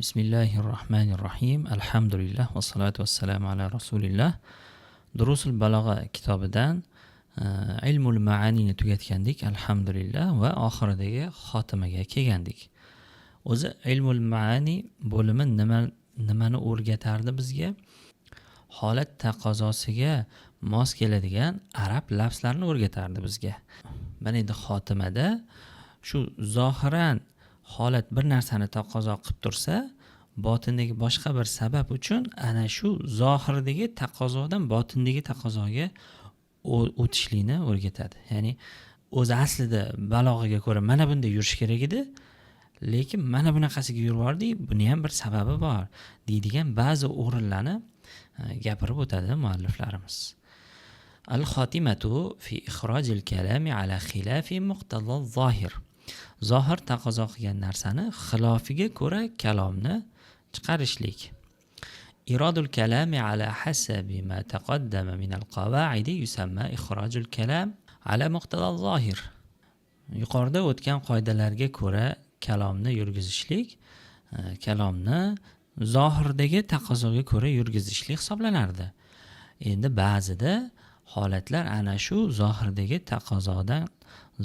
Bismillahirrohmanirrohim. Alhamdulillah va salatu vassalamu ala rasulillah. Durusul balog'a kitobidan ilmul ma'anini tugatgandik, alhamdulillah, va oxiridagi xotimaga kelgandik. O'zi ilmul ma'ani bo'limi nimani o'rgatardi bizga? Holat taqozosiga mos keladigan arab lafzlarni o'rgatardi bizga. Mana endi xotimada shu zohiran holat bir narsani taqozo qilib tursa, botindagi boshqa bir sabab uchun ana shu zohirdagi taqozodan botindagi taqozoga o'tishlikni o'rgatadi. Ya'ni o'zi aslida balog'iga ko'ra mana bunday yurish kerak edi, lekin mana bunaqasiga yurvordik, buni ham bir sababi bor deydigan ba'zi o'rinlarni gapirib o'tadi mualliflarimiz. Al-xotimatu fi ixrojil kalami ala xilafi muqtado zohir. Zohir taqozo qilgan narsani xilofiga ko'ra kalomni chiqarishlik. Irodul kalami ala hasabi ma taqaddama min al-qawaidi yusamma ixrojul kalam ala muqtado zohir. Yuqorida o'tgan qoidalarga ko'ra kalomni yurgizishlik, kalomni zohirdagi taqozoga ko'ra yurgizishlik hisoblanardi. Endi ba'zida holatlar ana shu zohirdagi taqozodan,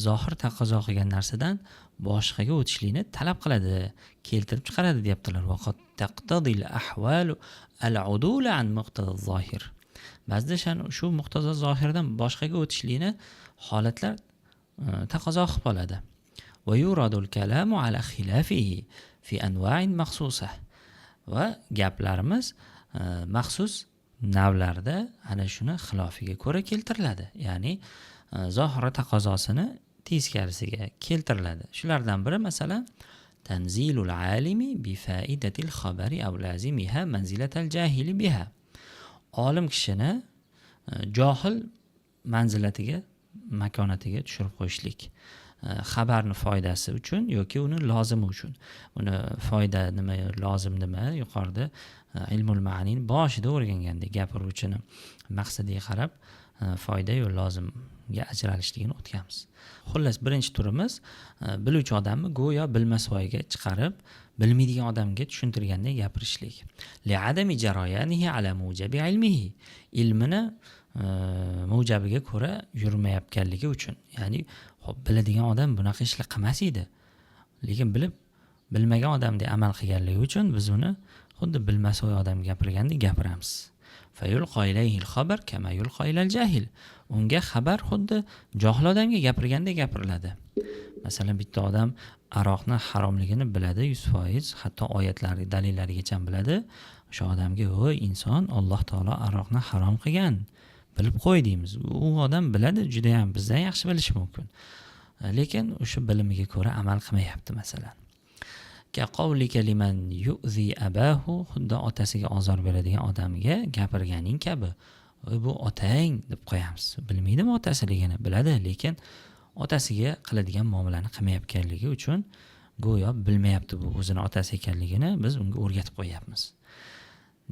zohir taqozo qilgan narsadan boshqaga o'tishlikni talab qiladi, keltirib chiqaradi deyaptilar. Vaqat taqtadil ahvalu al-udul an muqtada zohir. Ba'zida shu muqtada zohirdan boshqaga o'tishlikni holatlar taqozo qilib qoladi. Va yuradul kalamu ala khilafihi fi anwa'in maxsusah. Va gaplarimiz maxsus navlarda ana shuni xilofiga ko'ra keltiriladi. Ya'ni zohir taqozosini teskarisiga keltiriladi. Shulardan biri masalan tanzilul alimi bi faidatil xabari aw lazimiha manzilatal jahili biha. Olim kishini johil manzilatiga, makonatiga tushirib qo'yishlik. Xabarni foydasi uchun yoki uni lozimi uchun. Uni foyda nima, lozim nima, yuqorida ilmul ma'anining boshida o'rgangandik. Gapiruvchini maqsadiga qarab foyda yo lozimga ajralishligini o'tganmiz. Xullas, birinchi turimiz biluvchi odamni go'yo bilmasvoyga chiqarib, bilmaydigan odamga tushuntirgandek gapirishlik. Li'adami jarayanihi ala mujabi ilmihi. Ilmini mujabiga ko'ra yurmayotganligi uchun. Ya'ni biladigan odam bunaqa ishlar qilmas edi. Lekin bilmagan odamdek amal qilganligi uchun biz uni xuddi bilmasvoy odam gapirgandek gapiramiz. Fayulqa ilayhi al-xabar kama yulqa ilal jahil. Unga xabar xuddi johil odamga gapirgandek gapiriladi. Masalan, bitta odam aroqni haromligini biladi 100%, hatto oyatlar, dalillarigacha biladi. O'sha odamga "Voy inson, Alloh taolo aroqni harom qilgan. Bilib qo'y" deymiz. U odam biladi, juda ham bizdan yaxshi bilishi mumkin. Lekin o'sha bilimiga ko'ra amal qilmayapti masalan. Ka qawlika liman yu'zi abahu, xuddi otasiga ozor beradigan odamga gapirganing kabi. Bu otang deb qo'yamiz. Bilmaydimi otasiligini? Biladi, lekin otasiga qiladigan muomalani qilmayotganligi uchun go'yo bilmayapti bu o'zini otasi ekanligini biz unga o'rgatib qo'yapmiz.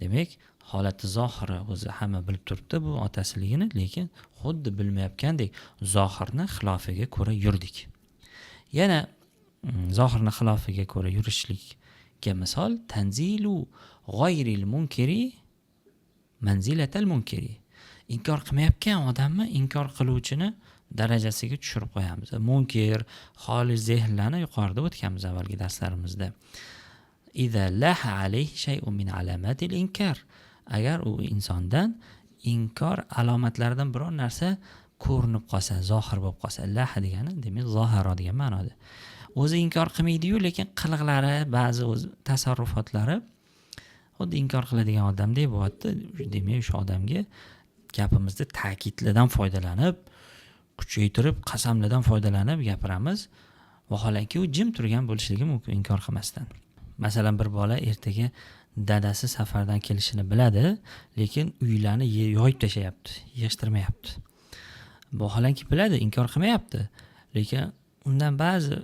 Demak, holati zohiri o'zi hamma bilib turibdi bu otasiligini, lekin xuddi bilmayotgandek zohirni xilofiga ko'ra yurdik. Yana zohirni xilofiga ko'ra yurishlikka misol tanzilu g'oyril munkiri manzilatal munkiri. Inkor qilmayotgan odamni inkor qiluvchini darajasiga tushirib qo'yamiz. Munkir xoli zehnlarni yuqorida o'tganmiz avvalgi darslarimizda. Iza laha alayhi shay'un min alamatil inkar. Agar u insondan inkor alomatlaridan biror narsa ko'rinib qolsa, zohir bo'lib qolsa, laha degani demak zohiro degan ma'noda. O'zi inkor qilmaydi-yu, lekin qiliqlari, ba'zi o'z tasarrufotlari xuddi inkor qiladigan odamdek bo'lyapti. Demak, o'sha odamga gapimizda ta'kidlardan foydalanib, kuchaytirib, qasamlardan foydalanib gapiramiz. Vaholanki u jim turgan bo'lishligi mumkin inkor qilmasdan. Masalan, bir bola ertaga dadasi safardan kelishini biladi, lekin uylarni yoyib tashayapti, yig'ishtirmayapti. Vaholanki biladi, inkor qilmayapti, lekin undan ba'zi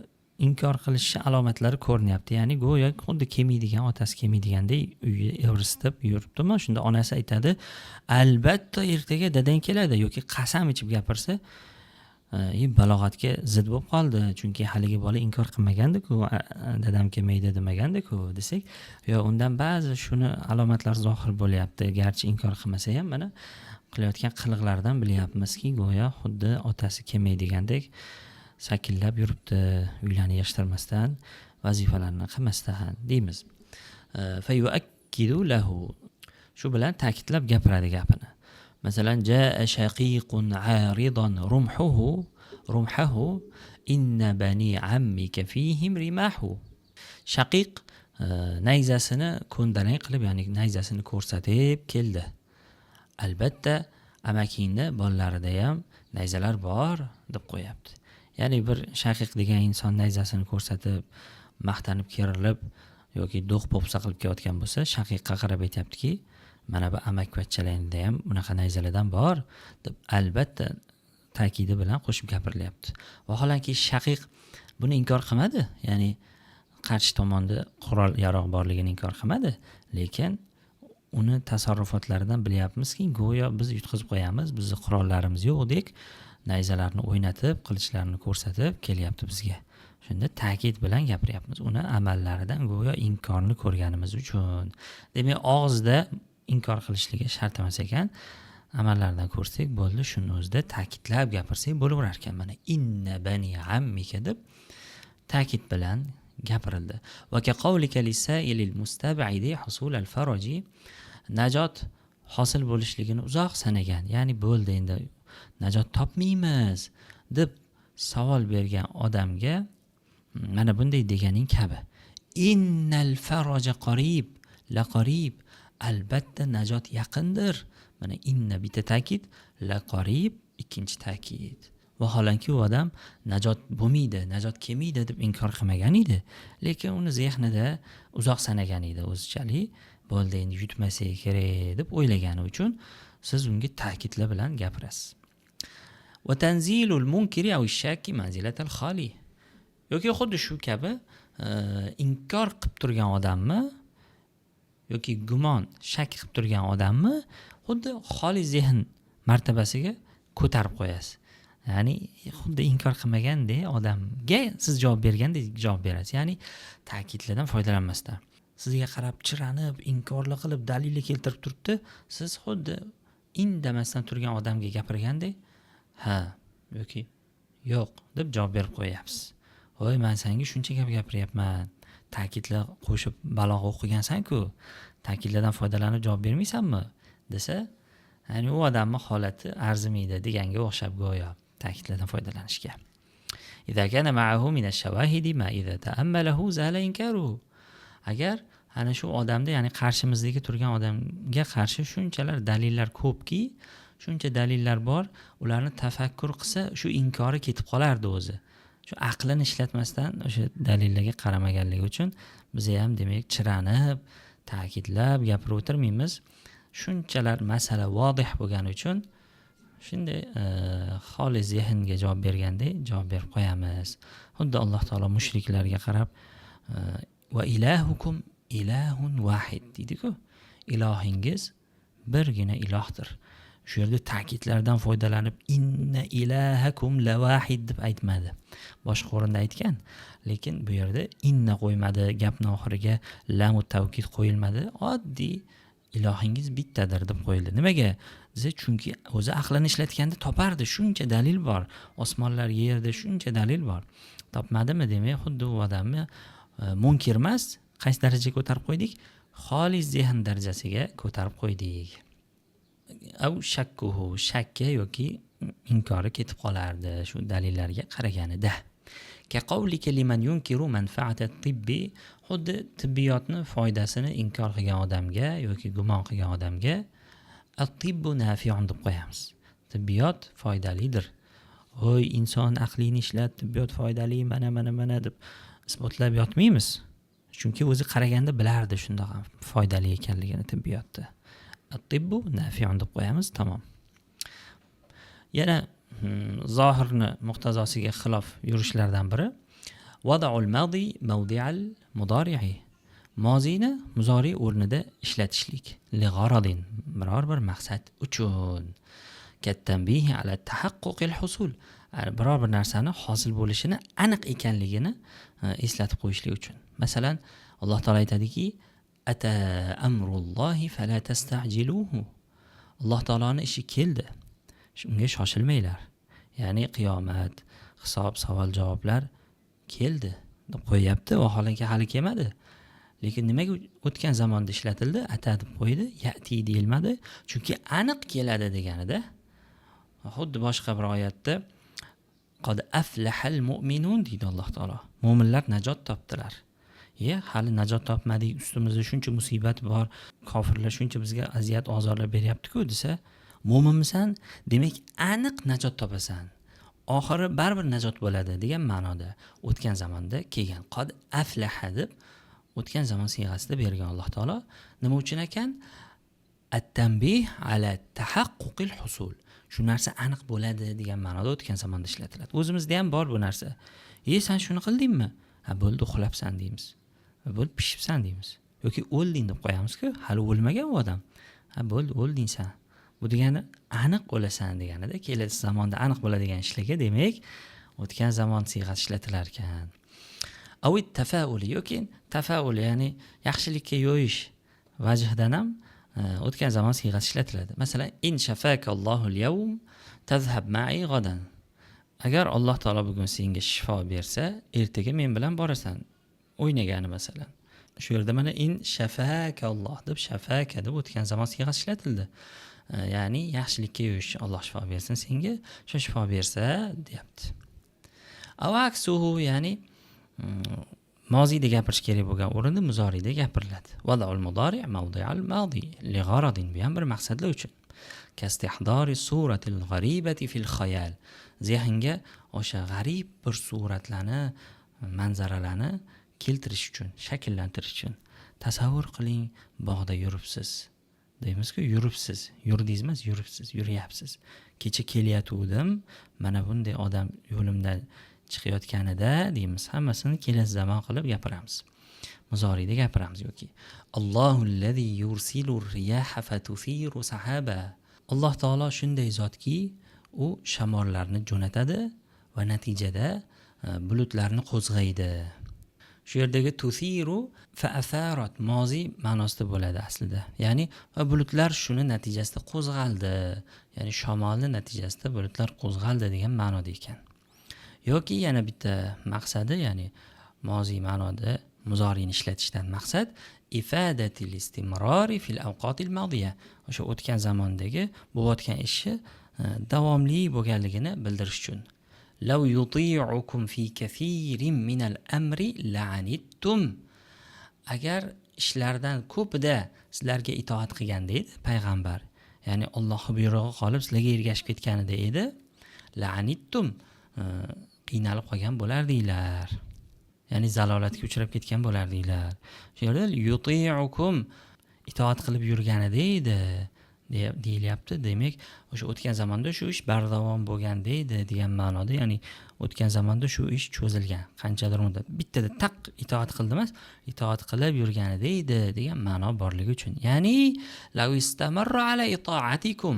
inkor qilish alomatlari ko'rinyapti. Ya'ni go'yo xuddi kelmaydigan, otasi kelmaydigandek uyga evrisitib yuribdimi? Shunda onasi aytadi, "Albatta ertaga dadang keladi" yoki qasam ichib gapirsa, balog'atga zid bo'lib qoldi, chunki haligi bola inkor qilmagandiku, dadam kelmaydi demagandiku desak, yo undan ba'zi shuni alomatlar zohir bo'lyapti, garchi inkor qilmasa ham mana qilayotgan qiliqlardan bilyapmizki, go'yo xuddi otasi kelmaydigandek sakillab yuribdi, uylarni yig'ishtirmasdan, vazifalarni qilmasdan deymiz. Fayuakkidu lahu, shu bilan ta'kidlab gapiradi gapini. Masalan, jaa shaqiqun aridan rumhahu inna bani ammika fihim rimahu. Shaqiq nayzasini ko'ndalang qilib, ya'ni nayzasini ko'rsatib keldi. Albatta amakingni bolalarida ham nayzalar bor deb qo'yapti. Ya'ni bir shaqiq degan inson nayzasini ko'rsatib, maqtanib kerilib yoki do'q popsa qilib kelayotgan bo'lsa, shaqiqqa qarab aytayaptiki, mana bu amakivachchalaringda ham bunaqa nayzalardan bor deb albatta ta'kidi bilan qo'shib gapirilyapti. Vaholanki shaqiq buni inkor qilmadi, ya'ni qarshi tomonda qurol yarog' borligini inkor qilmadi, lekin uni tasarrufotlaridan bilyapmizki, go'yo biz yutqizib qo'yamiz, bizni qurollarimiz yo'qdek nayzalarni o'ynatib, qilichlarini ko'rsatib kelyapti bizga. Shunda ta'kid bilan gapiryapmiz. Uni amallaridan go'yo inkorni ko'rganimiz uchun. Demak, og'izda inkor qilishligi shart emas ekan, amallardan ko'rsak bo'ldi, shuni o'zida ta'kidlab gapirsak bo'laverar ekan. Mana inna bani ammika deb ta'kid bilan gapirildi. Va ka qawlika lisailil mustab'idi husul al-faraji, najot hosil bo'lishligini uzoq sanagan, ya'ni bo'ldi endi najot topmaymiz deb savol bergan odamga mana bunday deganing kabi. Innal faraja qarib, la qarib, albatta najot yaqindir. Mana inna bitta ta'kid, la qarib ikkinchi ta'kid. Vaholanki u odam najot bo'lmaydi, najot kelmaydi deb inkor qilmagan edi, lekin uni zehnida uzoq sanagan edi o'zichalik, bo'ldi endi yutmasa kerak deb o'ylagani uchun siz unga ta'kidlar bilan gapirasiz. Va tanzilul munkiri aw shakki manzilatal xoli. Yoki xuddi shu kabi inkor qilib turgan odammi yoki gumon, shak qilib turgan odammi xuddi xoli zehn martabasiga ko'tarib qo'yasiz. Ya'ni xuddi inkor qilmagandek odamga siz javob bergandek javob berasiz. Ya'ni ta'kidlardan foydalanmasdan. Sizga qarab chiranib, inkorli qilib dalilni keltirib turibdi, siz xuddi indamasdan turgan odamga gapirgandek, ha yoki yo'q deb javob berib qo'yapsiz. Voy, men senga shuncha gap gapiryapman. Ta'kidlar qo'shib balog'a o'qigansan-ku, ta'kidlardan foydalanib javob bermaysanmi desa, ya'ni u odamning holati arzimaydi deganga o'xshab go'yo ta'kidlardan foydalanishga. Idza kana ma'ahu min ash-shawahidi ma idza ta'ammalahu zala inkaruhu. Agar ana shu odamda, ya'ni qarshimizdagi turgan odamga qarshi shunchalar dalillar ko'pki, shuncha dalillar bor, ularni tafakkur qilsa, shu inkori ketib qolardi o'zi. Shu aqlini ishlatmasdan o'sha dalillarga qaramaganligi uchun biz ham demak chiranib, ta'kidlab gapirib o'tirmaymiz. Shunchalar masala vodih bo'lgani uchun shunday xoli zehnga javob bergandek javob berib qo'yamiz. Xuddi Alloh taolo mushriklarga qarab va ilahukum ilahun vahid deydi-ku. Ilohingiz birgina ilohdir. Shu yerda ta'kidlardan foydalanib inna ilahakum la vahid deb aytmadi. Boshqa o'rinda aytgan, lekin bu yerda inna qo'ymadi, gapning oxiriga lamu tavkid qo'yilmadi. Oddiy ilohingiz bittadir deb qo'yildi. Nimaga? Desa, chunki o'zi aqlini ishlatganda topardi, shuncha dalil bor. Osmonlar, yerda shuncha dalil bor. Topmadimi? Demak, xuddi u odamni munkir emas, qaysi darajaga ko'tarib qo'ydik? Xolis zehn darajasiga ko'tarib qo'ydik. Aw shakkuhu, shakka yoki inkori ketib qolardi shu dalillarga qaraganida. Ka qawlika liman yunkiru manfaat at-tibbi, xuddi tibbiyotni foydasini inkor qilgan odamga yoki gumon qilgan odamga at-tibbu nafi'un deb qo'yamiz. Tibbiyot foydalidir. Voy, inson aqlini ishlat, tibbiyot foydali, mana deb isbotlab yotmaymiz. Chunki o'zi qaraganda bilardi shundoq foydali ekanligini tibbiyotda. At-tibbu nafi'un deb qo'yamiz, tamom. Yana zohirni muqtazosiga xilof yurishlardan biri wada'ul madi mawdi'al mudari'i. Mozini muzori o'rnida ishlatishlik. Li gharadin, biror bir maqsad uchun. Kattanbihi ala tahaqquqil husul. biror bir narsani hosil bo'lishini aniq ekanligini eslatib qo'yishlik uchun. Masalan, Alloh taolo aytadiki, ata amrullohi fala tastajiluhu. Alloh taoloning ishi keldi. Unga shoshilmanglar. Ya'ni qiyomat, hisob, savol, javoblar keldi deb qo'yapti, vaholanki hali kelmadi. Lekin nimaga o'tgan zamonda ishlatildi? Ata deb qo'ydi, ya'ti deyilmadi. Chunki aniq keladi deganida. Xuddi boshqa bir oyatda qad aflahal mu'minun deydi Alloh taolo. Mo'minlar najot topdilar. Hali najot topmadik, ustimizda shuncha musibat bor, kofirlar shuncha bizga aziyat, ozorlar beryapti-ku desa, mo'minmisan, demak aniq najot topasan. Oxiri baribir najot bo'ladi degan ma'noda o'tgan zamonda kelgan. Qad aflaha deb o'tgan zamon siyg'asida bergan Alloh taolo. Nima uchun ekan? At-tanbih ala tahaqquqil husul. Shu narsa aniq bo'ladi degan ma'noda o'tgan zamonda ishlatiladi. O'zimizda ham bor bu narsa. Sen shuni qildingmi? Ha, bo'ldi, uxlabsan deymiz. Bo'ldi, pishibsan deymiz. Yoki o'lding deb qo'yamiz-ku, hali o'lmagan u odam. Ha, bo'ldi, o'lding sen. Bu degani aniq o'lasan deganida, kelasi zamonda aniq bo'ladigan ishlarga demak o'tgan zamon siyg'asi ishlatilar ekan. Avit tafaul yoki tafaul, ya'ni yaxshilikka yo'yish vajhidan ham o'tgan zamon siyg'asi ishlatiladi. Masalan, in shafakallohu al-yawm tazhab ma'i ghadan. Agar Alloh taolo bugun senga shifo bersa, ertaga men bilan borasan. O'ynagani masalan. Shu yerda mana in shafakalloh deb shafaka deb o'tgan zamon siyg'asi ishlatildi. Ya'ni yaxshilikka yo'yish, Alloh shifo bersin senga, shu shifo bersa deyapti. Avaksuhu, ya'ni moziyda gapirish kerak bo'lgan o'rinda muzoriyda gapiriladi. Wada'ul mudari' mawdi'al madi li gharadin, bu ham bir maqsadlar uchun. Kastihdari suratil gharibati fil khayal. Zehnga o'sha g'arib bir suratlarni, manzaralarni keltirish uchun, shakllantirish uchun. Tasavvur qiling, bog'da yuribsiz. Deymizku, yuribsiz, yurdingiz emas, yuribsiz, yuryapsiz. Kecha kelyatuvdim, mana bunday odam yo'limdan chiqayotganida deymiz. Hammasini kelasi zamon qilib gapiramiz. Muzoriyda gapiramiz yoki Allohullazi yursilur riyaha fatuthiru sahaba. Alloh taolo shunday zotki, u shamollarni jo'natadi va natijada bulutlarni qo'zg'aydi. Shu yerdagi tuthiru fa atharat mozi ma'nosida bo'ladi aslida. Ya'ni va bulutlar shuni natijasida qo'zg'aldi. Ya'ni shamolning natijasida bulutlar qo'zg'aldi degan ma'noda ekan. Yoki yana bitta maqsadi, ya'ni mozi ma'noda muzoriyni ishlatishdan maqsad ifadatil istimrori fil awqatil madiya. O'sha o'tgan zamondagi bo'layotgan ishi davomli bo'lganligini bildirish uchun. Law yuti'ukum fi kathirin min al-amri la'anittum. Agar ishlardan ko'pida sizlarga itoat qilganda edi payg'ambar, ya'ni Allohning buyrug'iga qolib sizlarga ergashib ketganida edi, la'anittum, qiynalib qolgan bo'lardinglar. Ya'ni zalolatga uchrab ketgan bo'lardinglar. Shu yerda yuti'ukum itoat qilib yurganida edi deyilyapti. Demak, o'sha o'tgan zamonda shu ish bardavom bo'lganda edi degan ma'noda, ya'ni o'tgan zamonda shu ish cho'zilgan. Qanchadir muddat bittada taq itoat qildi emas, itoat qilib yurganida edi degan ma'no borligi uchun. Ya'ni law istamarra ala itoatikum,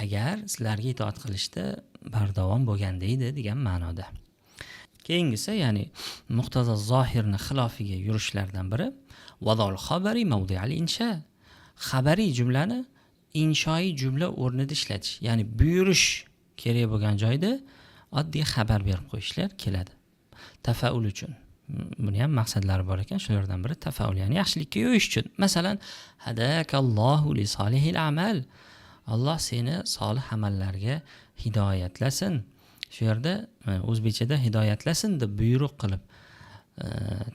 agar sizlarga itoat qilishda bardavom bo'lganda edi degan ma'noda. Keyingisi, ya'ni muqtazo zohirni xilofiga yurishlardan biri vadol xabari mawdi'al insha. Xabariy jumlani inshoi jumla o'rnida ishlatish, ya'ni buyurish kerak bo'lgan joyda oddiy xabar berib qo'yishlar keladi. Tafaul uchun. Buni ham maqsadlari bor ekan, shulardan biri tafaul, ya'ni yaxshilikka yo'yish uchun. Masalan, hadakallohu li solihil amal. Alloh seni solih amallarga hidoyatlasin. Shu yerda o'zbekchada hidoyatlasin deb buyruq qilib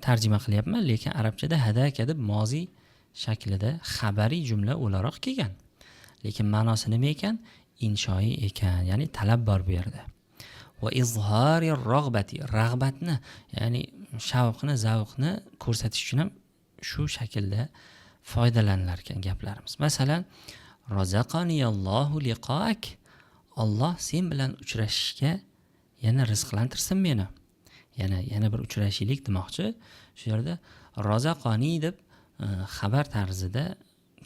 tarjima qilyapman, lekin arabchada hadaka deb mozi shaklida xabariy jumla o'laroq kelgan. Lekin ma'nosi nima ekan? Inshoi ekan, ya'ni talab bor bu yerda. Va izhari rag'bati, rag'batni, ya'ni shavqni, zavqni ko'rsatish uchun ham shu shaklda foydalanilar ekan gaplarimiz. Masalan, razaqaniyallohu liqaak. Alloh sen bilan uchrashishga yana rizqlantirsin meni. Yana bir uchrashishlik demoqchi. Shu yerda razaqani deb xabar tarzida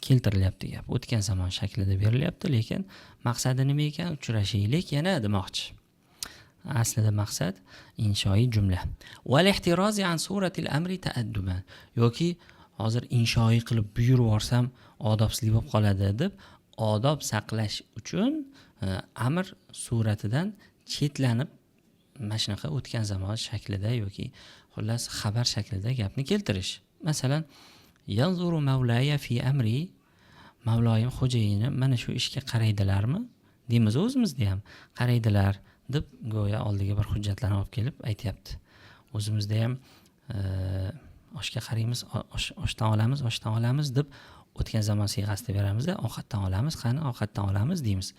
keltirilyapti gap. O'tgan zamon shaklida berilyapti, lekin maqsadi nima ekan? Uchrashaylik yana demoqchi. aslida maqsad inshoiy jumla. Val ihtirozi an suratil amri ta'adduban, yoki hozir inshoiy qilib buyurib yuborsam odobsizlik bo'lib qoladi deb odob saqlash uchun amr suratidan chetlanib mana shunaqa o'tgan zamon shaklida yoki xullas xabar shaklida gapni keltirish. Masalan, yanzuru mavlaya fi amri, Mavloyim xo'jayinim mana shu ishga qaraydilarmi deymiz, o'zimizda ham qaraydilar deb go'yo oldiga bir hujjatlarni olib kelib aytyapti. O'zimizda ham oshga qaraymiz, oshdan olamiz deb o'tgan zamon siyg'asida beramizda, ovqatdan olamiz, qani ovqatdan olamiz deymiz.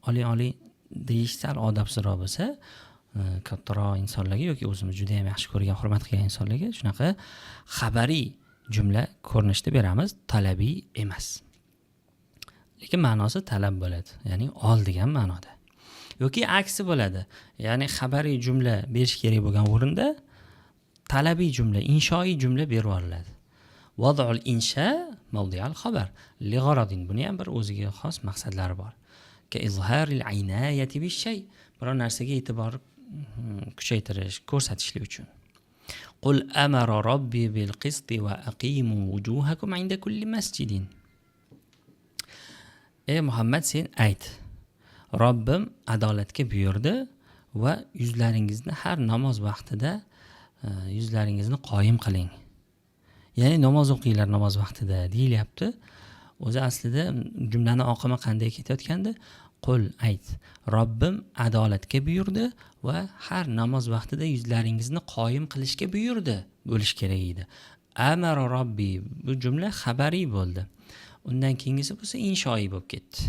Oling deyish sal odobsizroq bo'lsa, kattaroq insonlarga yoki o'zimiz juda ham yaxshi ko'rgan, hurmat qilgan insonlarga shunaqa xabariy jumla ko'rinishda beramiz, talabiy emas. Lekin ma'nosi talab bo'ladi, ya'ni ol degan ma'noda. Yoki aksi bo'ladi. Ya'ni xabariy jumla berish kerak bo'lgan o'rinda talabiy jumla, inshoiy jumla berib yuboriladi. Wad'ul insha mawdi'al xabar li gharadin. Buni ham bir o'ziga xos maqsadlari bor. Ka izharil aynayati bi shay, biror narsaga e'tibor kuchaytirish, ko'rsatishlik uchun. Qul amara robbi bil qisti va aqimu wujuhakum 'inda kulli masjidin. Ey Muhammad, sen ayt. Robbim adolatga buyurdi va yuzlaringizni har namoz vaqtida yuzlaringizni qoyim qiling. Ya'ni namoz o'qinglar namoz vaqtida deyilyapti. O'zi aslida jumlani oqimi qanday ketayotgandi? Qul ayt. Robbim adolatga buyurdi va har namoz vaqtida yuzlaringizni qoyim qilishga buyurdi bo'lish kerak edi. Amara robbi, bu jumla xabariy bo'ldi. Undan keyingisi bo'lsa inshoiy bo'lib ketdi.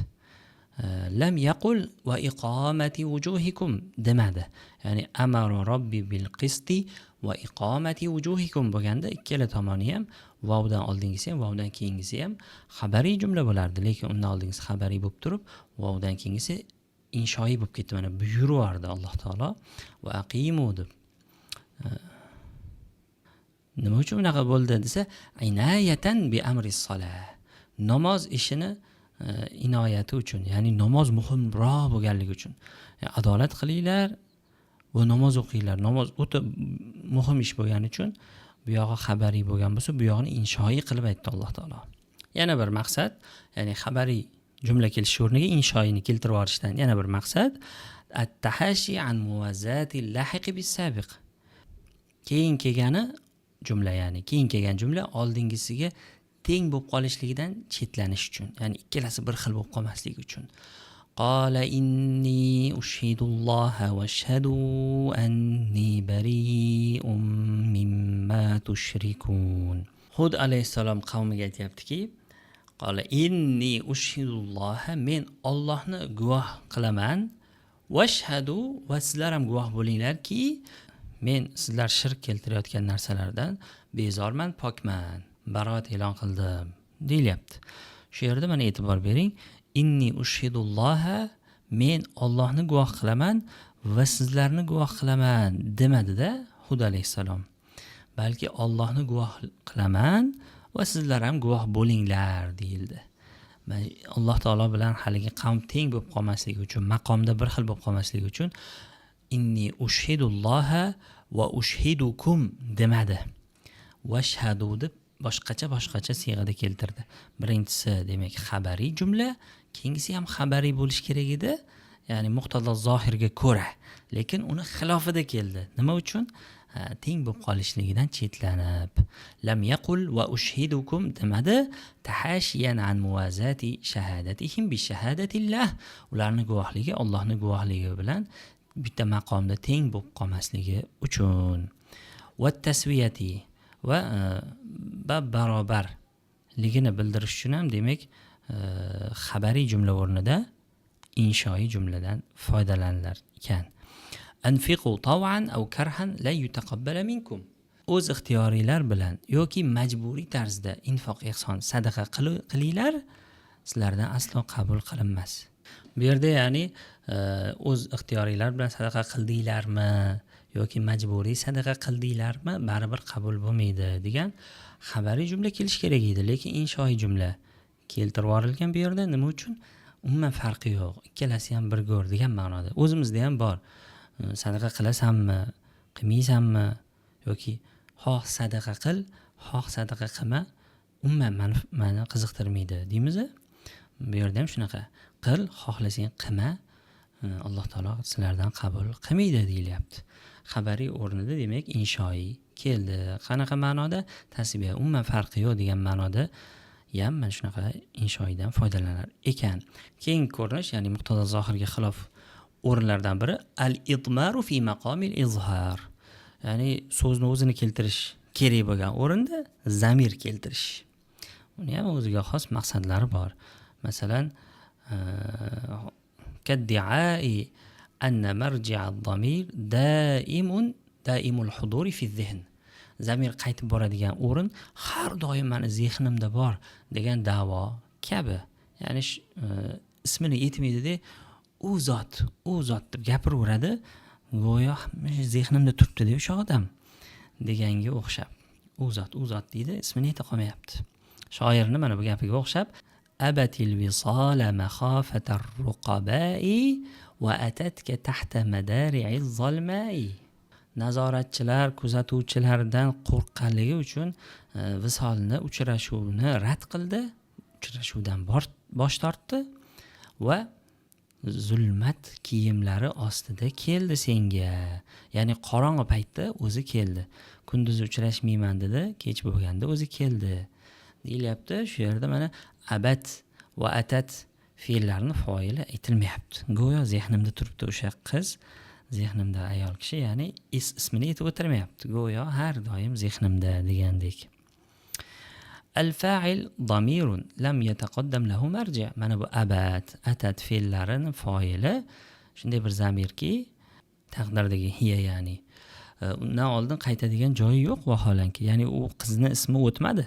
Lam yaqul va iqomati wujuhikum demadi. Ya'ni amara robbi bil qisti va iqomati wujuhikum bo'lganda ikkala tomoni ham vovdan oldingisi ham vovdan keyingisi ham xabariy jumla bo'lardi. Lekin undan oldingisi xabariy bo'lib turib, vovdan keyingisi inshoiy bo'lib ketdi. Mana buyurardi Alloh taolo va aqimu deb. Nima uchun bunaqa bo'ldi desa, inayatan bi amri solah. Namoz ishini inoyati uchun, ya'ni namoz muhimroq bo'lganligi uchun. Yani adolat qilinglar va namoz o'qinglar. Namoz o'ta muhim ish bo'lgani uchun bu yog'i xabariy bo'lgan bo'lsa, bu yog'ini inshoiy qilib aytdi Alloh taolo. Yana bir maqsad, ya'ni xabariy jumla kelish o'rniga inshoiyni keltirib yuborishdan yana bir maqsad at-tahashi an muwazzati lahiqi bis-sabiq. Keyin kelgani jumla, ya'ni keyin kelgan jumla oldingisiga teng bo'lib qolishligidan chetlanish uchun, ya'ni ikkalasi bir xil bo'lib qolmasligi uchun. Qala inni ushhidulloha va ashhadu anni bari'un mimma tushrikun. Hud alayhissalom qavmiga aytayaptiki, qala inni ushhidulloha, men Allohni guvoh qilaman, va ashhadu, va sizlar ham guvoh bo'linglarki, men sizlar shirk keltirayotgan narsalardan bezorman, pokman. Baroat e'lon qildim deyilyapti. Shu yerda mana e'tibor bering. Inni ushhidulloha, men Allohni guvoh qilaman va sizlarni guvoh qilaman demadida Hud alayhissalom. Balki Allohni guvoh qilaman va sizlar ham guvoh bo'linglar deyildi. Alloh taolo bilan haligi qavm teng bo'lib qolmasligi uchun, maqomda bir xil bo'lib qolmasligi uchun inni ushhidulloha va ushhidukum demadi. Vashhadu deb boshqacha siyg'ada keltirdi. Birinchisi demak xabariy jumla, keyingisi ham xabariy bo'lish kerak edi, ya'ni muqtado zohirga ko'ra, lekin uni xilofida keldi. Nima uchun? Teng bo'lib qolishligidan chetlanib. Lam yaqul va ushhidukum demadi, tahashiyan an muwazati shahadatihim bi shahadatillah. Ularning guvohligi Allohning guvohligi bilan bitta maqomda teng bo'lib qolmasligi uchun. Va tasviyati, va barobarligini bildirish uchun ham demak xabariy jumla o'rnida inshoiy jumladan foydalanilar ekan. Anfiqu taw'an aw karhan la yutaqabbala minkum. O'z ixtiyoringlar bilan yoki majburiy tarzda infoq, ihson, sadaqa qilinglar, sizlardan aslo qabul qilinmas. Bu yerda ya'ni o'z ixtiyoringlar bilan sadaqa qildinglarmi yoki majburiy sadaqa qildinglarmi, baribir qabul bo'lmaydi degan xabariy jumla kelish kerak edi, lekin inshoiy jumla keltirib yuborilgan bu yerda. Nima uchun? umuman farqi yo'q, ikkalasi ham bir go'r degan ma'noda. O'zimizda ham bor. Sadaqa qilasanmi, qilmaysanmi yoki xoh sadaqa qil, xoh sadaqa qilma, umuman meni qiziqtirmaydi deymiz. Bu yerda ham shunaqa. Qil, xohlasang qilma, Alloh taolo sizlardan qabul qilmaydi deyilyapti. Xabariy o'rnida demak inshoiy keldi. Qanaqa ma'noda? Tasbiya umuman farqi yo'q degan ma'noda ham mana shunaqa inshoiydan foydalanar ekan. Keyingi ko'rinish, ya'ni muqtada zohirga xilof o'rinlardan biri al-idmaru fi maqamil izhar. Ya'ni so'zni o'zini keltirish kerak bo'lgan o'rinda zamir keltirish. Uni ham o'ziga xos maqsadlari bor. Masalan, kaddi'ai anna marji'a ad-damir daimul huduri fi zihn. Zamir qaytib boradigan o'rin har doim meni zehnimda bor degan da'vo kabi. Ya'ni ismini aytmaydi-da, u zot deb gapiraveradi, go'yo zehnimda turibdi deb o'sha odam deganga o'xshab. U zot deydi, ismini ayta qolmayapti. Shoirni mana bu gapiga o'xshab abatil visala makhafatar ruqabai va atatka tahta madari'iz zalmai. Nazoratchilar, kuzatuvchilardan qo'rqqanligi uchun visolni, uchrashuvni rad qildi, uchrashuvdan bosh tortdi va zulmat kiyimlari ostida keldi senga. Ya'ni qorong'i paytda o'zi keldi. Kunduz uchrashmayman dedi, kech bo'lganda o'zi keldi deyilyapti. Shu yerda mana abat va atat fe'llarni foili aytilmayapti. Go'yo zehnimda turibdi o'sha qiz, zehnimda ayol kishi, ya'ni ismini aytib o'tirmayapti. Go'yo har doim zehnimda degandek. Al-fa'il damirun lam yataqaddam lahu marji'. Mana bu abat, atat fe'llarining foili shunday bir zamirki, taqdirdagi hiya, ya'ni undan oldin qaytadigan joyi yo'q vaholanki. Ya'ni u qizni ismi o'tmadi.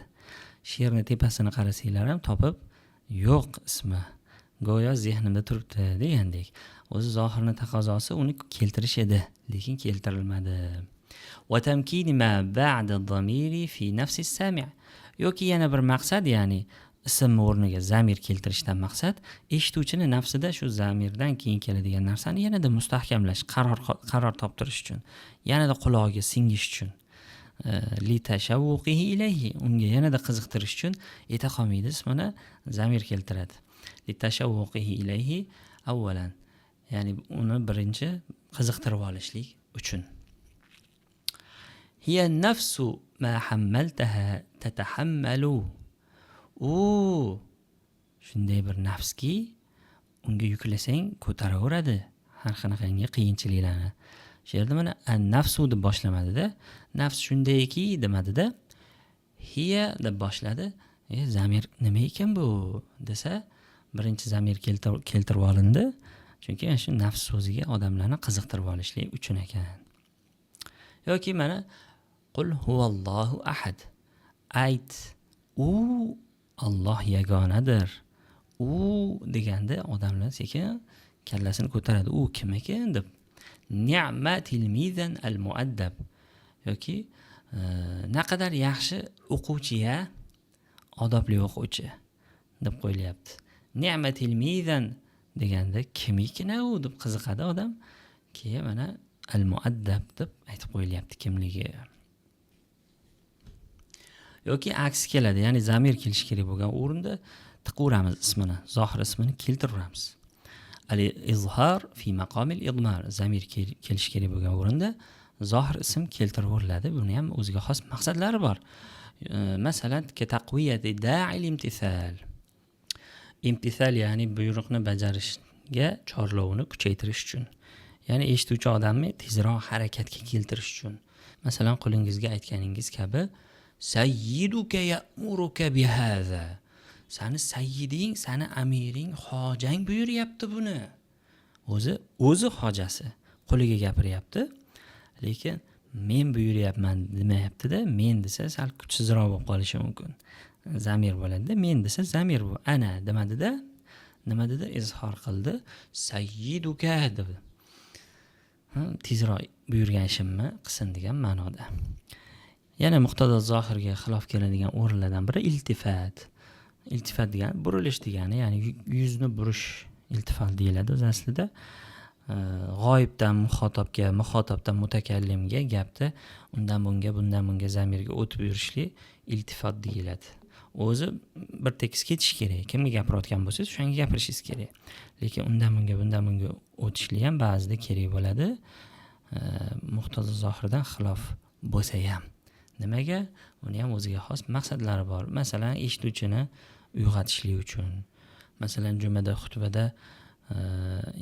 She'rni tepasini qarasanglar ham topib yo'q ismi. Go'yo zehnimda turibdi degandek. O'zi zohirning taqozosi uni keltirish edi, lekin keltirilmadi. Va tamkin ma ba'da ad-damiri fi nafsi as-sami'. Yoki yana bir maqsad, ya'ni ism o'rniga zamir keltirishdan maqsad eshituvchini nafsida shu zamirdan keyin keladigan narsani yanada mustahkamlash, qaror toptirish uchun, yanada qulog'iga singish uchun, li tashawwuqihi ilayhi, unga yanada qiziqtirish uchun ayta qolmaydi, ismini zamir keltiradi. Li tashawwuqihi ilayhi avvalan, ya'ni uni birinchi qiziqtirib olishlik uchun. Hiya nafsu ma hammaltaha tatahammalu. Shunday bir nafski, unga yuklasang ko'taraveradi har qanaqangi qiyinchiliklarni. Shu yerda mana an-nafsu deb boshlamadi-da, nafs shundayki demadi-da, hiya deb boshladi. Zamir nima ekan bu desa, birinchi zamir keltirib olindi, chunki shu nafs so'ziga odamlarni qiziqtirib olishlik uchun ekan. Yoki mana qul huvallohu ahad. Ayt, u Alloh yagonadir. U deganda odamlar sekin kallasini ko'taradi. U kim ekan deb. Ni'ma tilmizan al-muaddab. Yoki naqadar yaxshi o'quvchi-ya, odobli o'quvchi deb qo'yilyapti. Ni'ma tilmizan deganda kim ekan u deb qiziqadi odam. Keyin mana al-muaddab deb aytib qo'yilyapti kimligi. Yoki aksi keladi, ya'ni zamir kelish kerak bo'lgan o'rinda tiqaveramiz ismini, zohir ismini keltiramiz. Al-izhar fi maqamil idmar, zamir kelish kerak bo'lgan o'rinda zohir ism keltiriladi. Buni ham o'ziga xos maqsadlari bor. Masalan, ka taqviyati da'il imtithal. Imtithal ya'ni buyruqni bajarishga chorlovini kuchaytirish uchun. Ya'ni eshituvchi odamni tezroq harakatga keltirish uchun. Masalan, qo'lingizga aytganingiz kabi sayyiduka ya'muruka bihaza. Sani sayyiding, sani amiring, hojang buyuryapti buni. O'zi hojasi qo'liga gapiryapti, lekin men buyuryapman demayapti-da. Men desa sal kuchsizroq bo'lib qolishi mumkin. Zamir bo'ladi-da, men desa zamir bu. Ana demadi-da. Nima dedi? Izhor qildi. Sayyiduka dedi. Tezroq buyurgan ishimni qilsin degan ma'noda. Yana muqtada zohirga xilof keladigan o'rinlardan biri iltifat. iltifot degani burilish degani, ya'ni yuzni burish iltifot deyiladi o'z aslida. G'oyibdan muxotobga, muxotobdan mutakallimga gapda undan bunga zamirga o'tib yurishlik iltifot deyiladi. O'zi bir tekis ketish kerak. Kimga gapirayotgan bo'lsangiz, o'shanga gapirishingiz kerak. Lekin undan bunga o'tishlik ham ba'zida kerak bo'ladi. Muqtozo zohirdan xilof bo'lsa ham. Nimaga? Uni ham o'ziga xos maqsadlari bor. Masalan, eshituvchini uyg'otishlik uchun. Masalan, jumada, xutbada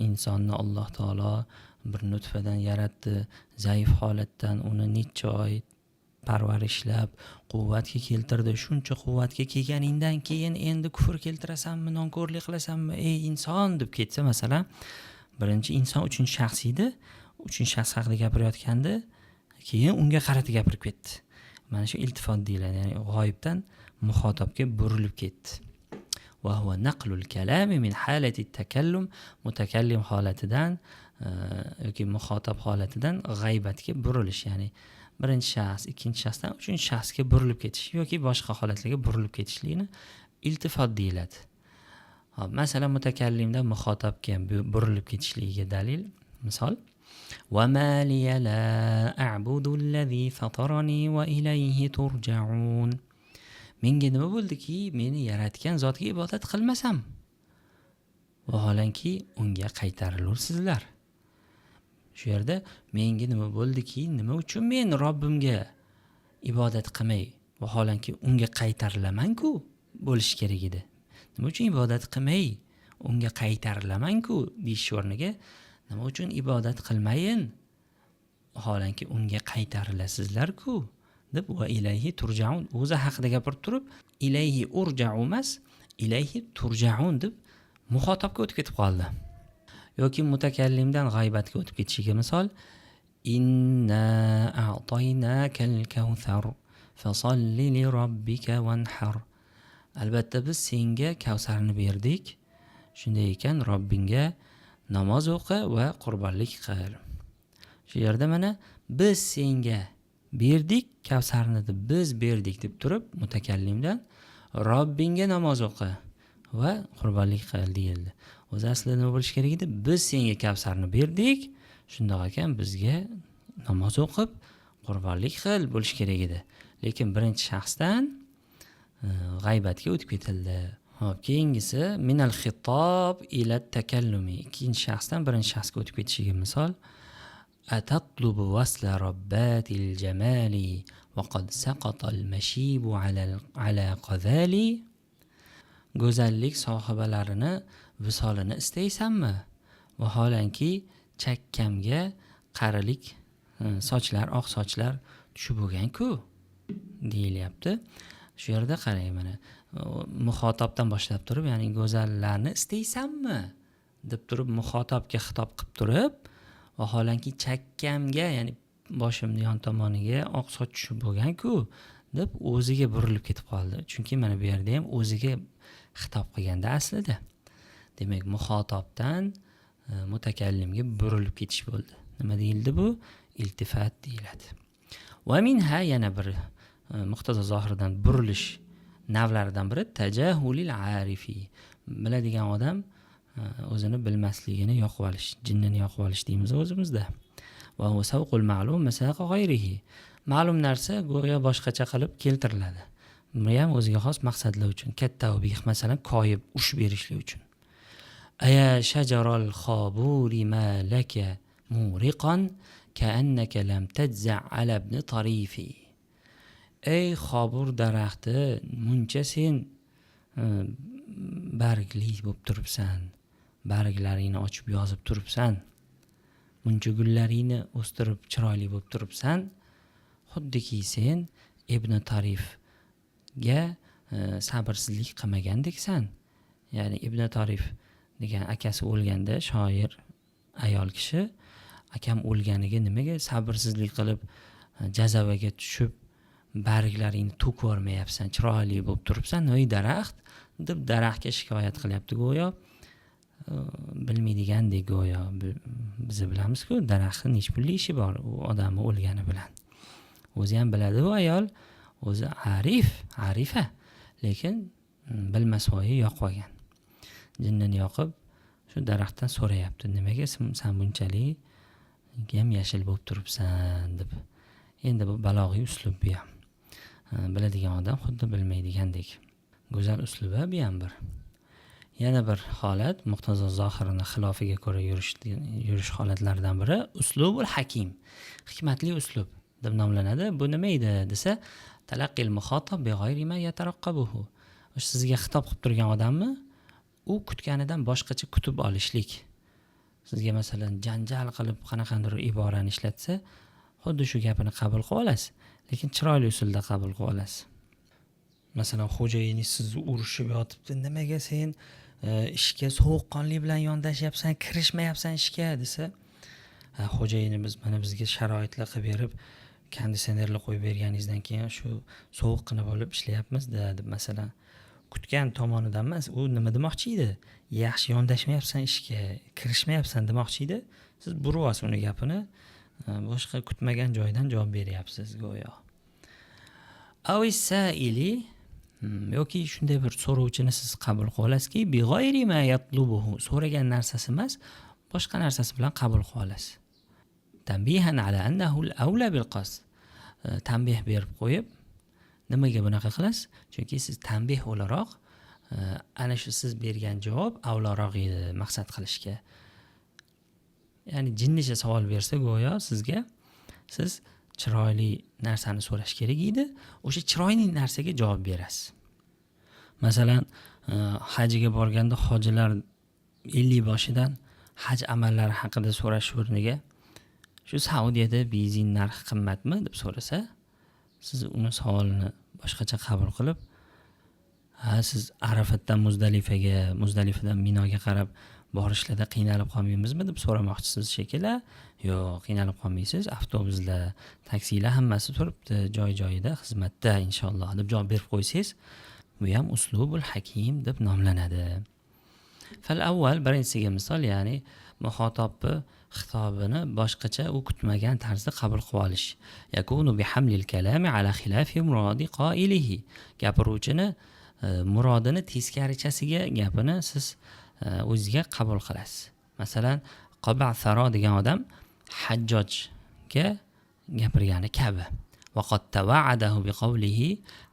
insonni Alloh taolo bir nutfadan yaratdi, zaif holatdan uni necha oy parvarishlab, quvvatga keltirdi. Shuncha quvvatga kelganingdan keyin endi kufr keltirasanmi, nonko'rlik qilasanmi, ey inson deb ketsa, masalan, birinchi inson uchinchi shaxs edi, uchinchi shaxs haqida gapirayotganda, keyin unga qaratib gapirib ketdi. Mana shu iltifot deyiladi, ya'ni g'oyibdan muxotobga burilib ketdi. Va huwa naqlul kalami min halati takallum, mutakallim holatidan yoki muxotob holatidan g'aybatga burilish, ya'ni birinchi shaxs, ikkinchi shaxsdan uchinchi shaxsga burilib ketish yoki boshqa holatlarga burilib ketishlikni iltifot deyiladi. Hop, masalan, mutakallimdan muxotobga burilib ketishligiga dalil, misol: "Va ma liya la a'budu allazi fatarani va ilayhi turja'un." Menga nima bo'ldiki, meni yaratgan zotga ibodat qilmasam, vaholanki unga qaytarilursizlar. Shu yerda menga nima bo'ldiki, nima uchun men Robbimga ibodat qilmay, vaholanki unga qaytarilaman-ku, bo'lish kerak edi. Nima uchun ibodat qilmay, unga qaytarilaman-ku deyish o'rniga, nima uchun ibodat qilmayin, vaholanki unga qaytarilasizlar-ku deb va ilayhi turja'un o'zi haqida gapirib turib, ilayhi urja'u emas, ilayhi turja'un deb muxotobga o'tib ketib qoldi. Yoki mutakallimdan g'aybatga o'tib ketishiga misol: "Inna a'taynakal kawthar fasalli li robbika wanhar." Albatta biz senga Kavsarni berdik. Shunday ekan, Robbingga namoz o'qi va qurbonlik qil. Shu yerda mana biz senga berdik, Kavsarni deb biz berdik deb turib, mutakallimdan Robbingga namoz o'qi va qurbonlik qil deyildi. O'zi aslida nima bo'lish kerak edi? Biz senga Kavsarni berdik, shundoq ekan bizga namoz o'qib, qurbonlik qil bo'lish kerak edi. Lekin birinchi shaxsdan g'aybatga o'tib ketildi. Hop, keyingisi minal xitob ila takallumi. Ikkinchi shaxsdan birinchi shaxsga o'tib ketishiga misol: "Atatlubu wasla robbatil jamali wa qad saqata al-mashibu ala qadali." Go'zallik sohibalarini visolini istaysanmi? Vaholanki chakkamga qarilik sochlar, oq sochlar tushib bo'lgan-ku deyilyapti. Shu yerda qarang, mana muxotobdan boshlab turib, ya'ni go'zallarni istaysanmi deb turib muxotobga xitob qilib turib, vaholanki chakkamga, ya'ni boshimning yon tomoniga oq soch tushib bo'lgan-ku deb o'ziga burilib ketib qoldi. Chunki mana bu yerda ham o'ziga xitob qilganda aslida. Demak, muxotobdan mutakallimga burilib ketish bo'ldi. Nima deyildi bu? Iltifat deyiladi. Va minha, yana bir muqtozo zohirdan burilish navlaridan biri tajahulil arifi. Biladigan odam o'zini bilmasligini yoqib olish, jinnini yoqib olish deymiz o'zimizda. Va huwa savqul ma'lum masaqa g'ayrihi. Ma'lum narsa go'yo boshqacha qilib keltiriladi. Bu ham o'ziga xos maqsadlar uchun. Katta obih, masalan, koyib ush berishlik uchun. Aya shajaral khaburi ma laka muriqan ka'annaka lam tajza' ala ibn tarifi. Ey xobur daraxti, muncha sen bargli bo'lib turibsan, barglaringni ochib yozib turibsan, muncha gullaringni o'stirib chiroyli bo'lib turibsan, xuddiki sen Ibn Tarifga sabrsizlik qilmagandeksan. Ya'ni Ibn Tarif degan akasi o'lganda, shoir ayol kishi, akam o'lganiga nimaga sabrsizlik qilib jazavaga tushib barglaringni to'kib olmayapsan, chiroyli bo'lib turibsan, ey daraxt deb daraxtga shikoyat qilyapti go'yo. Bilmaydigandek go'yo. Biz bilamiz-ku, daraxtning nech pulli ishi bor u odamni o'lgani bilan. O'zi ham biladi u ayol, o'zi arifa, lekin bilmasvoyi yoqib olgan. Jinnini yoqib shu daraxtdan so'rayapti, nimaga sen bunchalik yam yashil bo'lib turibsan deb. Endi bu balog'iy uslub bu ham. Biladigan odam xuddi bilmaydigandek. Go'zal uslubi bu ham bir. Yana bir holat, muqtazo zohirini xilofiga ko'ra yurish holatlaridan biri uslubul hakim. Hikmatli uslub deb nomlanadi. Bu nima edi desa, talaqqil muxotab bi g'ayri ma yataraqqabuhu. Sizga xitob qilib turgan odamni u kutganidan boshqacha kutib olishlik. Sizga masalan janjal qilib qanaqandir iborani ishlatsa, xuddi shu gapini qabul qilib olasiz, lekin chiroyli usulda qabul qilib olasiz. Masalan, xo'jayiningiz sizni urushib yotibdi, nimaga sen ishga sovuqqonlik bilan yondashyapsan, kirishmayapsan ishga desa, xo'jayinimiz mana bizga sharoitlar qilib berib, konditsionerlar qo'yib berganingizdan keyin shu sovuqqina bo'lib ishlayapmiz-da deb masalan kutgan tomonidan emas, u nima demoqchi edi? Yaxshi yondashmayapsan ishga, kirishmayapsan demoqchi edi. Siz burib olasiz uni gapini, boshqa kutmagan joydan javob beryapsiz go'yo. Avisaili yoki shunday bir so'rovchini siz qabul qilib olasizki, bi g'ayri ma yatlubuhu, so'ragan narsasi emas, boshqa narsasi bilan qabul qilib olasiz. Tanbihan ala annahu al-awla bil qasd. Tanbih berib qo'yib, nimaga bunaqa qilasiz? Chunki siz tanbih o'laroq ana shu siz bergan javob avlaroq edi maqsad qilishga. Ya'ni jinnicha savol bersa go'yo sizga, siz chiroyli narsani so'rash kerak edi, o'sha chiroyli narsaga javob berasiz. Masalan, hajga borganda hojilar 50 boshidan haj amallari haqida so'rash o'rniga shu Saudiyada benzin narxi qimmatmi deb so'rasa, siz uni savolini boshqacha qabul qilib, siz Arafatdan Muzdalifadan Minoga qarab borishlarda qiynalib qolmaymizmi deb so'ramoqchisiz shekilli. Yo'q, qiynalib qolmaysiz. Avtobuslar, taksilar hammasi turibdi, joy-joyida xizmatda inshaalloh deb javob berib qo'ysangiz, bu ham uslubul hakim deb nomlanadi. Fal avval birinchisiga misol, ya'ni muxotobni xitobini boshqacha u kutmagan tarzda qabul qilib olish. Yakunu bihamlil kalami ala khilafi muradi qailihi. Gapiruvchini murodini teskarichasiga gapini siz o'zingizga qabul qilasiz. Masalan, Qaba'saro degan odam Hajjojga gapirgani kabi. Vaqat tawa'adahu biqawlihi,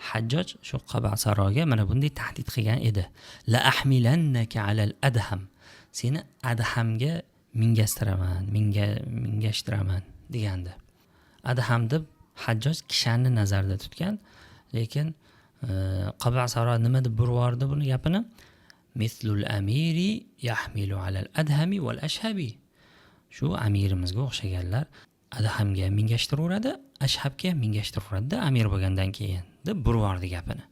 Hajjoj shu Qaba'saroga mana bunday tahdid qilgan edi. La ahmilannaka ala al-adham. Seni adhamga mingashtiraman degandi. Adham deb Hajjoj kishanni nazarda tutgan, lekin Qaba'saro nima deb burvordi buni gapini? Mislul amiri yahmilu ala al-adhami wal ashhabi. Shu amirimizga o'xshaganlar adhamga mingashtiruradi, ashhabga mingashtiruradi amir bo'lgandan keyin deb burvordi gapini.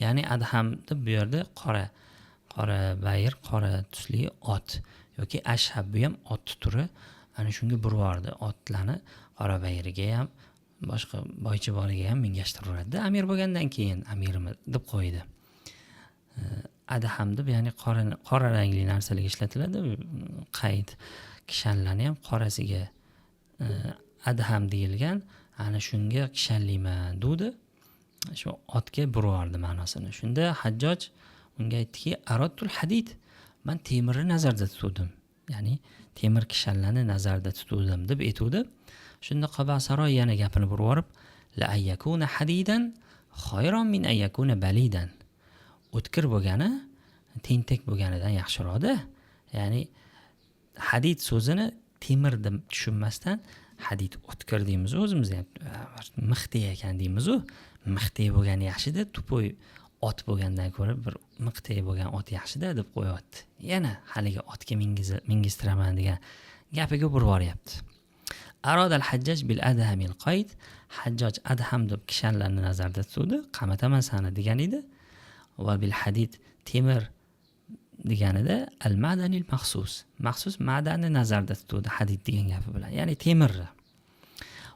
Ya'ni adham deb bu yerda qora bayir, qora tusli ot yoki ashhab bu ham ot turi, ana shunga burvordi. Otlarni qora bayiriga ham, boshqa boychi boriga ham mingashtiruradi amir bo'lgandan keyin amirimiz deb qo'ydi. Adham deb ya'ni qora rangli narsalarga ishlatiladi. Qayd kishanlarni ham qorasiga adham deyilgan, ana shunga kishanliman dudi. Shu otga burvordi ma'nosini. Shunda Hajjoj unga aytdiki, aradtul hadid, men temirni nazarda tutdim. Ya'ni temir kishanlarni nazarda tutdim deb aytdi. Shunda Qaba'saro yana gapini burvorib, la ayyakuna hadidan khayron min ayyakuna balidan. O'tkir bo'lgani tentak bo'lganidan yaxshiroqda. Ya'ni hadid so'zini temir deb tushunmasdan hadid o'tkir deymiz o'zimiz ham. Mixti ekan deymiz u. Mixti bo'lgani yaxshida, tupoy ot bo'lgandan ko'ra bir mixti bo'lgan ot yaxshida deb qo'yapti. Yana haligi otga mingistiraman degan gapiga burib boryapti. Aradal Hajjaj bil adhamil qayd. Hajjoj adham deb kishanlarni nazarda tutdi, qamataman sani degan edi. Va bil hadid temir deganida al-ma'danil maxsus ma'danni nazarda tutdi hadid degan gapi bilan, ya'ni temirni.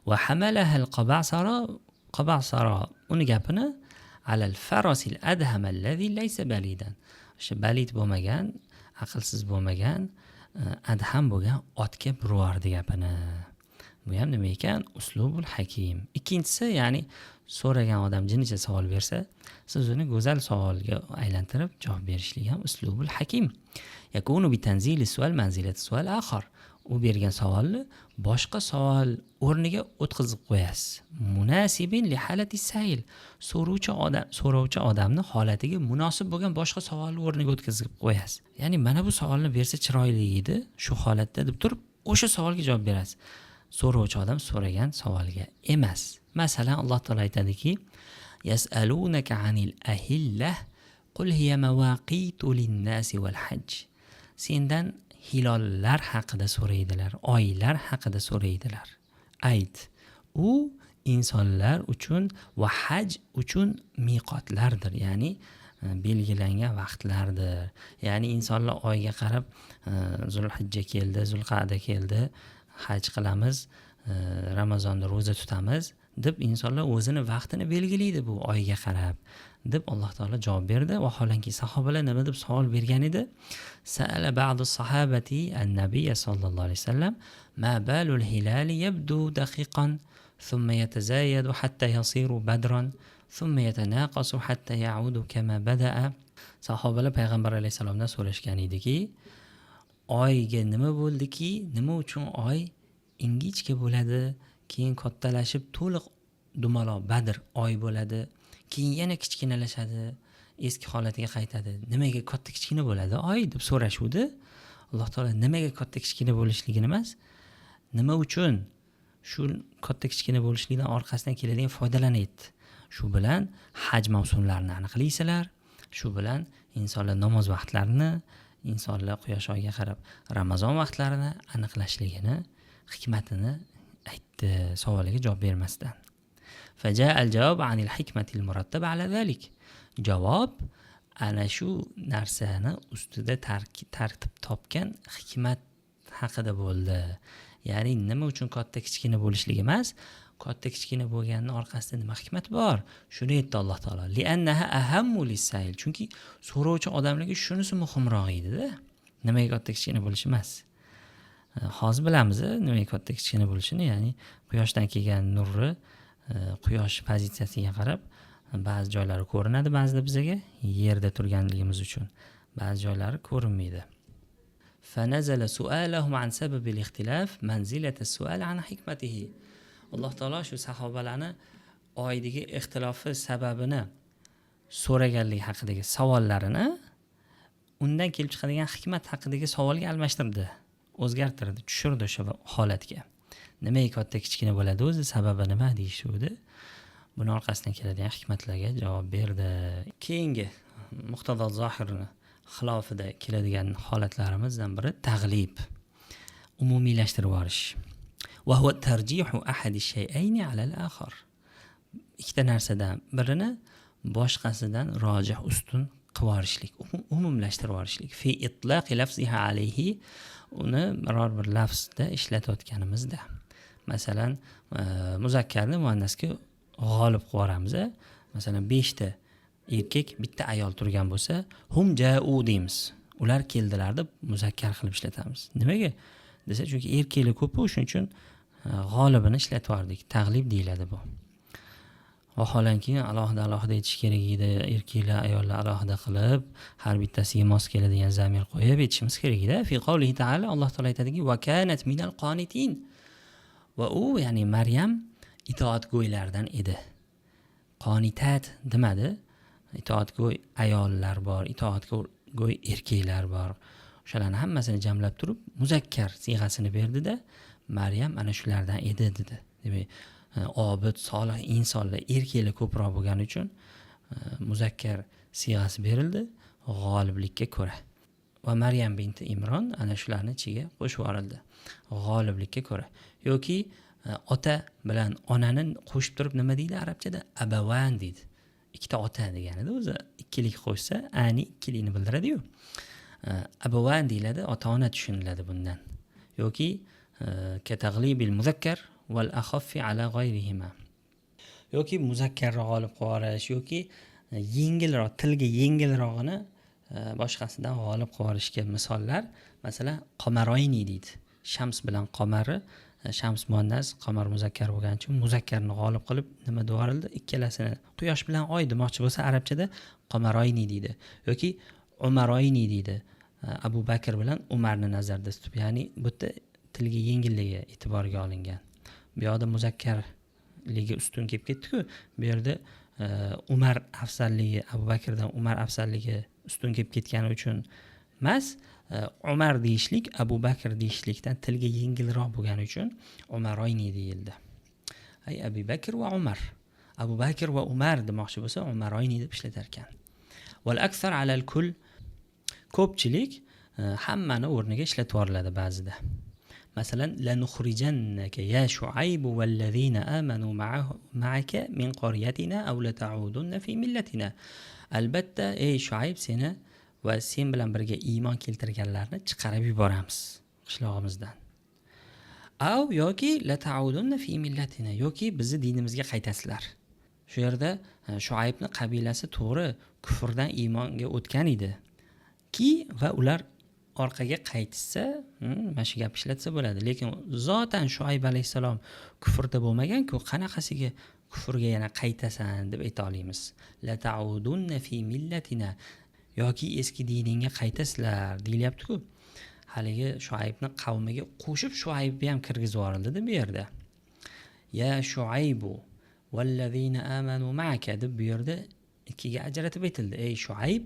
Va hamalaha al-Qaba'saro uni gapini ala al-farasil adham allazi laysa balidan. O'sha balid bo'lmagan, aqlsiz bo'lmagan, adham bo'lgan otga burvordi gapini. Bu ham nima ekan? Uslubul hakim. Ikkinchisi, ya'ni so'ragan odam jinicha savol bersa, siz uni go'zal savolga aylantirib javob berishlik ham uslubul hakim. Yakunu bi tanzili sual manzilati sual akhar. U bergan savolni boshqa savol o'rniga o'tkazib qo'yasiz. Munasibin li halati sayl. So'rovchi odamni holatiga munosib bo'lgan boshqa savolni o'rniga o'tkazib qo'yasiz. Ya'ni mana bu savolni bersa chiroyli edi, shu holatda deb turib, o'sha savolga javob berasiz. So'rovchi odam so'ragan savolga emas. Masalan, Alloh taolo aytadiki: "Yas'alunaka 'anil ahillah qul hiya mawaqitu lin-nasi wal hajj." Sendan hilollar haqida so'raydilar, oylar haqida so'raydilar. Ayt, u insonlar uchun va haj uchun miqotlardir, ya'ni belgilangan vaqtlardir. Ya'ni insonlar oyga qarab Zulhijja keldi, Zulqa'da keldi, haj qilamiz, Ramazonda ro'za tutamiz deb insonlar o'zini vaqtini belgilaydi bu oyga qarab deb Alloh taolo javob berdi. Vaholanki sahobalar nima deb savol bergan edi? Sa'ala ba'du sahabati an-nabiy sallallohu alayhi vasallam ma balul hilali yabdu daqiqan thumma yatazayadu hatta yasiru badran thumma yatanaqasu hatta ya'udu kama bada'a. Sahobalar payg'ambar alayhisalomdan so'rashgan ediki, oyga nima bo'ldiki, nima uchun oy ingichka bo'ladi, keyin kattalashib to'liq dumaloq Badr oy bo'ladi, keyin yana kichkinalashadi, eski holatiga qaytadi. Nimaga katta kichkina bo'ladi oy deb so'rashuvdi. Alloh taolo nimaga katta kichkina bo'lishligini emas, nima uchun shu katta kichkina bo'lishlikdan orqasidan keladigan foydalarni aytdi. Shu bilan haj mavsumlarini aniqlaysizlar, shu bilan insonlar namoz vaqtlarini, insonlar quyosh oyga qarab Ramazon vaqtlarini aniqlashligini, hikmatini aytdi, savoliga javob bermasdan. Faja'a al-javob 'anil hikmati al-murattaba 'ala zalik. Javob ana shu narsani ustida tartib topgan hikmat haqida bo'ldi. Ya'ni nima uchun katta kichkina bo'lishligi emas, katta kichkina bo'lganning orqasida nima hikmat bor? Shuni aytdi Alloh taolo. Li'annaha ahammu lis-sayl. Chunki so'rovchi odamlarga shunisi muhimroq edi-da. Nimaga katta kichkina bo'lishi emas. Hozir bilamiz nimaga katta kichkina bo'lishini, ya'ni quyoshdan kelgan nurni quyosh pozitsiyasiga qarab ba'zi joylari ko'rinadi, ba'zida bizga yerda turganligimiz uchun ba'zi joylari ko'rinmaydi. Fanazala su'alahum an sababil ikhtilaf manzilata su'al an hikmatihi. Alloh taolo shu sahobalarni oydagi ixtilofi sababini so'raganligi haqidagi savollarini undan kelib chiqadigan hikmat haqidagi savolga almashtirdi, o'zgartirdi, tushirdi o'sha holatga. Nimaga katta kichkina bo'ladi o'zi, sababi nima deyishuvdi. Buni orqasidan keladigan hikmatlarga javob berdi. Keyingi muqtado zohirni xilofida keladigan holatlarimizdan biri tag'lib, umumiylashtirib yuborish. Va huwa tarjihu ahadi shay'ayni 'ala al-akhar. Ikkita narsadan birini boshqasidan rojih ustun qilib yuborishlik, umumlashtirib yuborishlik. Fi itlaqi lafziha alayhi, uni biror bir lafzda ishlatayotganimizda. Masalan, muzakkarni muannasga g'olib qilib yuboramiz. Masalan, 5 ta erkak, bitta ayol turgan bo'lsa, hum ja'u deymiz. Ular keldilar deb muzakkar qilib ishlatamiz. Nimaga? Desa, chunki erkaklar ko'p, shuning uchun g'olibini ishlatib yubordik. Tag'lib deyiladi bu. Vaholanki alohida aytish kerak edi. Erkaklar, ayollar alohida qilib, har bittasiga mos keladigan zamir qo'yib aytishimiz kerak edi. Fi qawlihi ta'ala, Alloh taolo aytadiki: "Va kanat minal qonitin." Va u, ya'ni Maryam itoatgo'ylardan edi. Qonitat demadi. Itoatgo'y ayollar bor, itoatgo'y erkaklar bor. O'shalarni hammasini jamlab turib, muzakkar siyg'asini berdi-da, Maryam ana shulardan edi dedi. Demak, obid, solih insonlar, erkaklar ko'proq bo'lgani uchun muzakkar siyg'asi berildi g'oliblikka ko'ra. Va Maryam binti Imron ana shularning ichiga qo'shib yuborildi g'oliblikka ko'ra. Yoki ota bilan onani qo'shib turib nima deydi arabchada? Abavan deydi. Ikkita ota deganida o'zi ikkilik qo'shsa, ani ikkilikni bildiradi-yu. Abavan deyiladi, ota-ona tushuniladi bundan. Yoki katag'libil muzakkar val akhaffi ala g'ayrihima. Yoki muzakkarni g'olib qilib yoki yengilroq, tilga yengilrog'ini boshqasidan g'olib qilib misollar. Masalan, qomaroyni deydi. Shams bilan qomari Shams muannas, qamar muzakkar bo'lgani uchun muzakkarni g'olib qilib nima yuborildi? Ikkalasini quyosh bilan oy demoqchi bo'lsa arabchada qamaroyni deydi yoki umaroyni deydi. Abu Bakr bilan Umarni nazarda tutib, ya'ni bu yerda tilga yengilligi e'tiborga olingan. Bu yoqda muzakkarligi ustun kelib ketdi-ku, bu yerda Umar afzalligi, Abu Bakrdan Umar afzalligi ustun kelib ketgani uchun emas, Umar deyishlik Abu Bakr deyishlikdan tilga yengilroq bo'lgani uchun Umaroyni deyildi. Ay Abu Bakr va Umar. Abu Bakr va Umar demoqchi bo'lsa Umaroyni deb ishlatar ekan. Wal aksar alal kull, ko'pchilik hammani o'rniga ishlatib yuboriladi ba'zida. Masalan, la nukhrijannaka ya Shuayb wallazina amanu ma'aka min qaryatina aw la ta'udunna fi millatina. Albatta ey Shuayb, seni va sen bilan birga iymon keltirganlarni chiqarib yuboramiz qishlog'imizdan. Aw yoki la ta'udunna fi millatina, yoki bizni dinimizga qaytasizlar. Shu yerda Shuaybni qabilasi to'g'ri kufrdan iymonga o'tgan edi. Va ular orqaga qaytsa, mana shu gap ishlatsa bo'ladi. Lekin zotan Shuayb alayhisalom kufrda bo'lmagan-ku, qanaqasiga kufrga yana qaytasan deb ayta olamiz. La ta'udunna fi millatina, yoki eski diningga qaytasizlar deyilyapti-ku. Haligi Shuaybni qavmiga qo'shib Shuaybni ham kirgizib yuborildi bu yerda. Ya Shuaybu wallazina amanu ma'aka deb bu yerda ikkiga ajratib aytildi. Ey Shuayb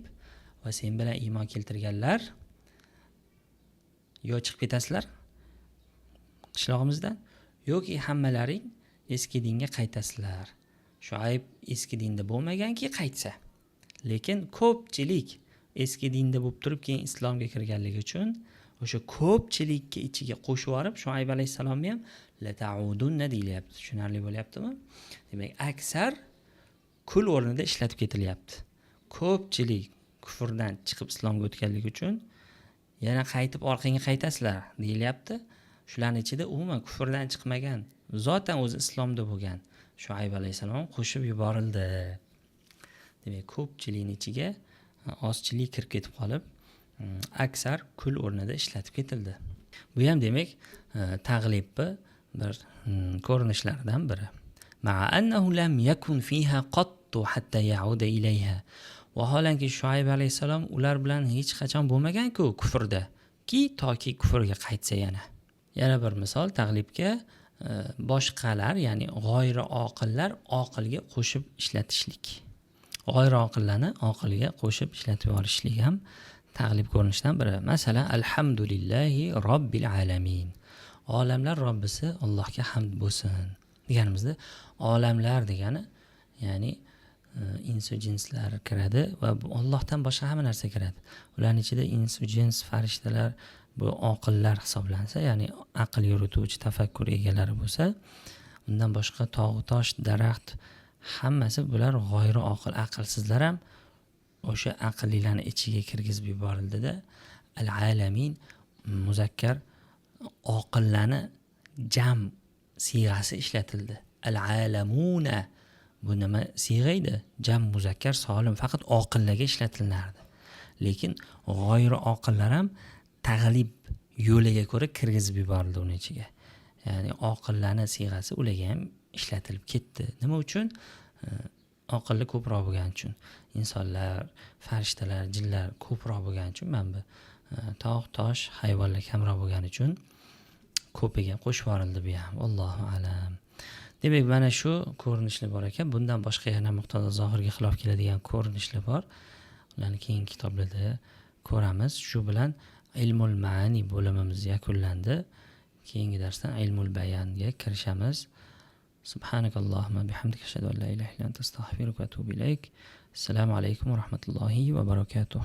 va sen bilan iymon keltirganlar, yo chiqib ketasizlar qishlog'imizdan, yoki hammalaring eski dinga qaytasizlar. Shuayb eski dinda bo'lmaganki qaytsa. Lekin ko'pchilik eski dinda bo'lib turib keyin islomga kirganligi uchun o'sha ko'pchilikka ichiga qo'shib yorib Shuayb alayhisalomni ham la ta'udunna deyilyapti. Tushunarli bo'lyaptimi? Demak, aksar kul o'rnida ishlatib ketilyapti. Ko'pchilik kufrdan chiqib islomga o'tganligi uchun yana qaytib orqangga qaytasizlar deyilyapti. Shularning ichida umuman kufrdan chiqmagan, zotan o'zi islomda bo'lgan Shuayb alayhisalom qo'shib yuborildi. Demak, ko'pchilikning ichiga ozchilik kirib ketib qolib, aksar kul o'rnida ishlatib ketildi. Bu ham demak tag'libni bir ko'rinishlaridan biri. Ma'a annahu lam yakun fiha qattu hatta ya'uda ilayha. Vaholanki Shuayb alayhisalom ular bilan hech qachon bo'lmagan-ku kufrda, toki kufrga qaytsa yana. Yana bir misol tag'libga boshqalar, ya'ni g'oyri oqillar oqilga qo'shib ishlatishlik. G'oyri oqillarni oqilga qo'shib ishlatib olishlik ham tag'lib ko'rinishdan biri. Masalan, alhamdulillahi robbil alamin. Olamlar Robbisi Allohga hamd bo'lsin deganimizda, olamlar degani ya'ni insu jinslar kiradi va Allohdan boshqa hamma narsa kiradi. Ularning ichida insu jins, farishtalar bu oqillar hisoblansa, ya'ni aql yurituvchi, tafakkur egalari bo'lsa, undan boshqa tog', tosh, daraxt hammasi bular g'oyri oqil, aqlsizlar ham o'sha aqllilarni ichiga kirgizib yuborildi-da. Al-alamin muzakkar, oqillarni jam siyg'asi ishlatildi. Al-alamuna bu nima siyg'a edi? Jam muzakkar solim, faqat oqillarga ishlatilardi. Lekin g'oyri oqillar ham tag'lib yo'liga ko'ra kirgizib yuborildi uning ichiga. Ya'ni oqillarning siyg'asi ularga ham ishlatilib ketdi. Nima uchun? Oqilli ko'proq bo'lgani uchun. Insonlar, farishtalar, jinlar ko'proq bo'lgani uchun, mana bu tog', tosh, hayvonlar kamroq bo'lgani uchun ko'piga qo'shib yuborildi bu ham. Allohu alam. Demak, mana shu ko'rinishlar bor ekan. Bundan boshqa yana muqtada zohirga xilof keladigan ko'rinishlar bor. Ularni keyingi kitoblarda ko'ramiz. Shu bilan ilmul ma'ani bo'limimiz yakunlandi. Keyingi darsdan ilmul bayonga kirishamiz. Subhanakallahumma bihamdika ashhadu an la ilaha illa anta astaghfiruka va atubu ilayk. Assalomu alaykum va rahmatullohi va barakatuh.